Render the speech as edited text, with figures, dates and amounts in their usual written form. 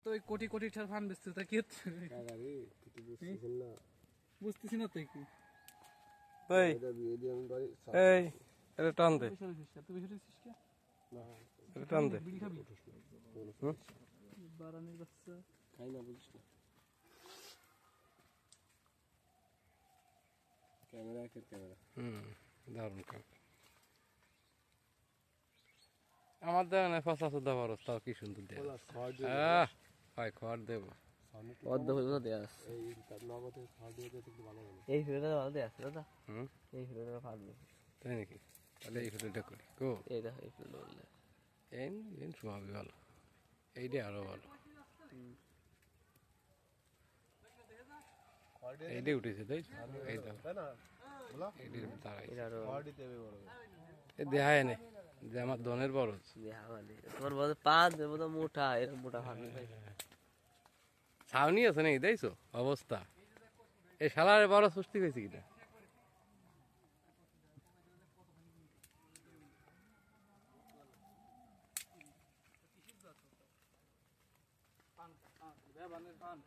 তো ওই কোটি কোটি টাকার ফান বেচতে তা কি হচ্ছে বুঝতেছি না তুই কি এই এই এটা টান দে তুই বেশি দিছিস কে এটা টান দে বিড়ি খাবি বারানির বাচ্চা খাই না বুঝিস না ক্যামেরা দারুণ কাম আমার দেয় না ফাঁসা সুদ্ধা খরচ তাও কি সুন্দর দেয় হয় খড় দেবো এই ভিডিওটা ভালো দেয়া আছে দাদা হুম এই ভিডিওটা ভালো তাই নাকি তাহলে এই হোটেলটা করি গো এই দেখো এই ভিডিওটা বললে এই সবই ভালো এইটাই আরো ভালো এইটাই উঠেছে তাই এই দেখো এইটাই দাঁড়াই দেখায় নে যে আমার দনের বড় তোমার বলতে পাঁচ দেবো তো মোটা এরকম মোটা ভাবি ছাউনি আছে নাকি দেখছো অবস্থা এই শালারে বড় সৃষ্টি হয়েছে কিনা পান